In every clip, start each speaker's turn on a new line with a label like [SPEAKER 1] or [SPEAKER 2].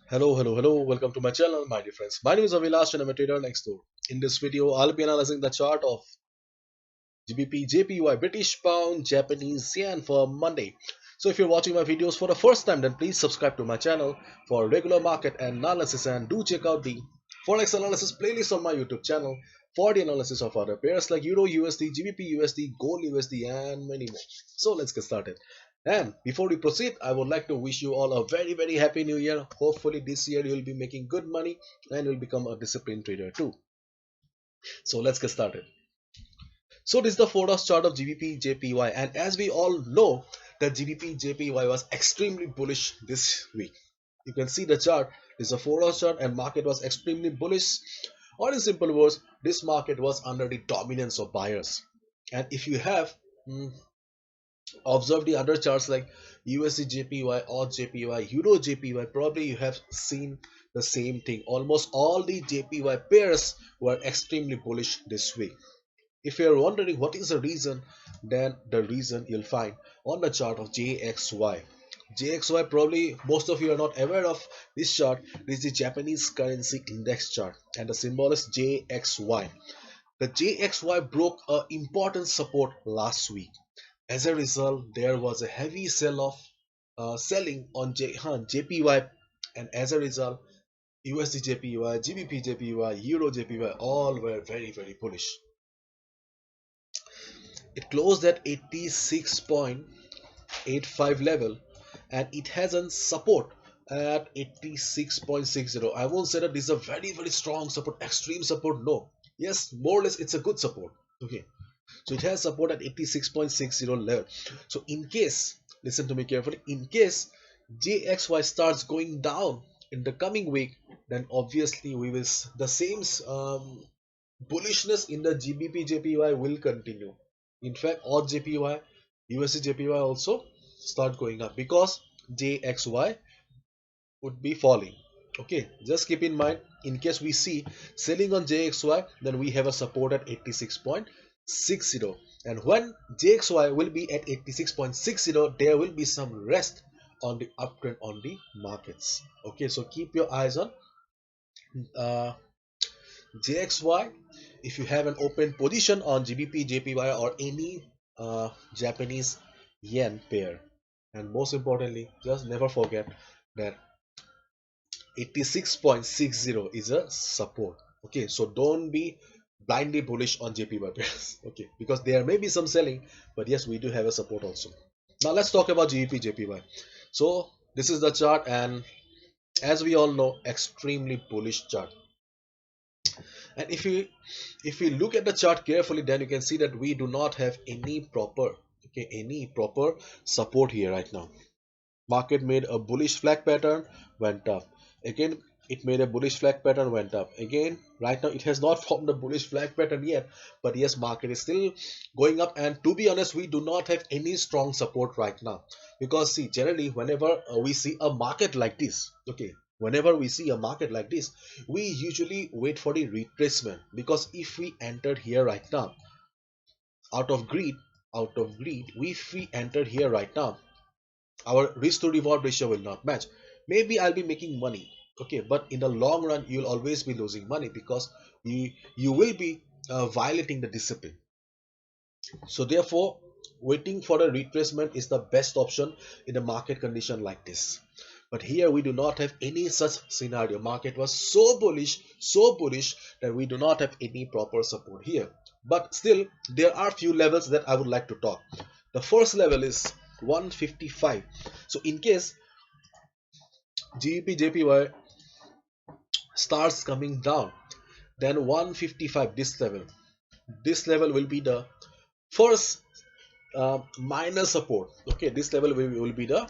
[SPEAKER 1] Hello. Welcome to my channel, my dear friends. My name is Avilash and I'm a trader next door. In this video, I'll be analyzing the chart of GBP JPY, British Pound, Japanese Yen for Monday. So if you're watching my videos for the first time, then please subscribe to my channel for regular market analysis and do check out the Forex analysis playlist on my YouTube channel for the analysis of other pairs like Euro USD, GBP USD, Gold USD and many more. So let's get started. And before we proceed, I would like to wish you all a very happy new year. Hopefully this year you'll be making good money and will become a disciplined trader too. So let's get started. So this is the Forex chart of GBP JPY, and as we all know that GBP JPY was extremely bullish this week. You can see the chart this is a Forex chart and market was extremely bullish, or in simple words, this market was under the dominance of buyers. And if you have observed the other charts like USD JPY or JPY, Euro JPY, probably you have seen the same thing. Almost all the JPY pairs were extremely bullish this week. If you're wondering what is the reason, then the reason you'll find on the chart of JXY. JXY, probably most of you are not aware of this chart. This is the Japanese currency index chart and the symbol is JXY. The JXY broke an important support last week. As a result, there was a heavy selling on JPY, and as a result, USD JPY, GBP JPY, Euro JPY all were very bullish. It closed at 86.85 level and it has a support at 86.60. I won't say that this is a very strong support, extreme support. No, yes, more or less it's a good support. Okay, so it has support at 86.60 level. So in case, listen to me carefully, in case JXY starts going down in the coming week, then obviously we will the same bullishness in the GBP JPY will continue. In fact, all JPY, USD JPY also start going up because JXY would be falling. Okay, just keep in mind, in case we see selling on JXY, then we have a support at 86.60, and when JXY will be at 86.60, there will be some rest on the uptrend on the markets. Okay, so keep your eyes on uh, JXY. If you have an open position on GBP JPY or any Japanese yen pair, and most importantly, just never forget that 86.60 is a support. Okay, so don't be blindly bullish on JPY pairs. Okay, because there may be some selling, but yes, we do have a support also. Now let's talk about GBP JPY. So this is the chart, and as we all know, extremely bullish chart. And if we look at the chart carefully, then you can see that we do not have any proper support here right now. Market made a bullish flag pattern, went up again. It made a bullish flag pattern, went up again. Right now it has not formed a bullish flag pattern yet, but yes, market is still going up. And to be honest, we do not have any strong support right now, because see, generally whenever we see a market like this, okay, whenever we see a market like this, we usually wait for the retracement, because if we entered here right now out of greed, if we entered here right now, our risk to reward ratio will not match. Maybe I'll be making money, okay, but in the long run you'll always be losing money, because you will be violating the discipline. So therefore, waiting for a retracement is the best option in a market condition like this. But here we do not have any such scenario. Market was so bullish that we do not have any proper support here. But still, there are few levels that I would like to talk. The first level is 155. So in case GBP JPY starts coming down, then 155, this level will be the first minor support. Okay, this level will be the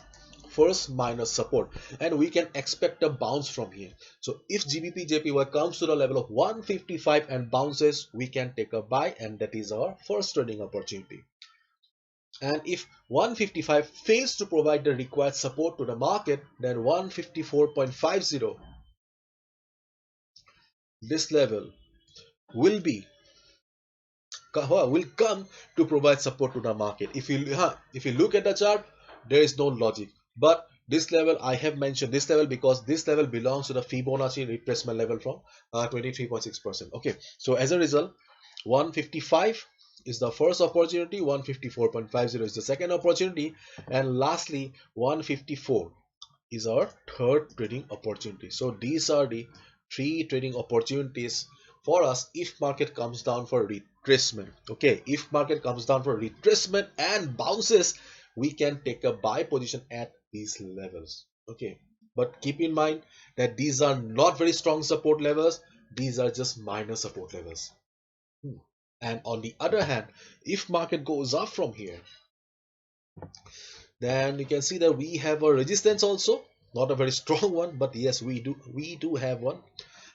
[SPEAKER 1] first minor support, and we can expect a bounce from here. So if GBP JPY comes to the level of 155 and bounces, we can take a buy, and that is our first trading opportunity. And if 155 fails to provide the required support to the market, then 154.50, this level will come to provide support to the market. If you look at the chart, there is no logic, but This level I have mentioned this level because this level belongs to the Fibonacci retracement level from 23.6%. Okay, so as a result, 155 is the first opportunity, 154.50 is the second opportunity, and lastly 154 is our third trading opportunity. So these are the three trading opportunities for us if market comes down for retracement. Okay, if market comes down for retracement and bounces, we can take a buy position at these levels. Okay, but keep in mind that these are not very strong support levels, these are just minor support levels. And on the other hand, if market goes up from here, then you can see that we have a resistance also, not a very strong one, but yes, we do have one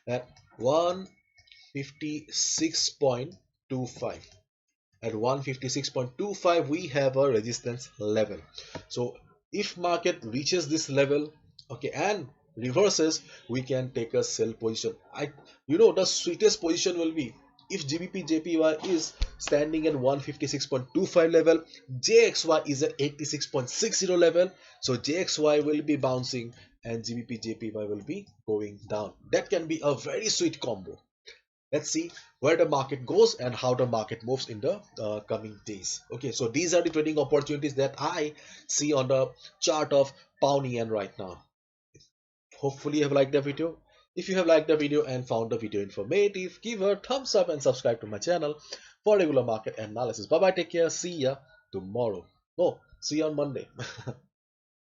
[SPEAKER 1] at 156.25. At 156.25 we have a resistance level. So if market reaches this level, okay, and reverses, we can take a sell position. The sweetest position will be if GBP JPY is standing at 156.25 level, JXY is at 86.60 level, so JXY will be bouncing and GBP JPY will be going down. That can be a very sweet combo. Let's see where the market goes and how the market moves in the coming days. Okay, so these are the trading opportunities that I see on the chart of pound yen right now. Hopefully you have liked the video. If you have liked the video and found the video informative, give a thumbs up and subscribe to my channel for regular market analysis. Bye bye, take care, see ya tomorrow. No, see you on Monday.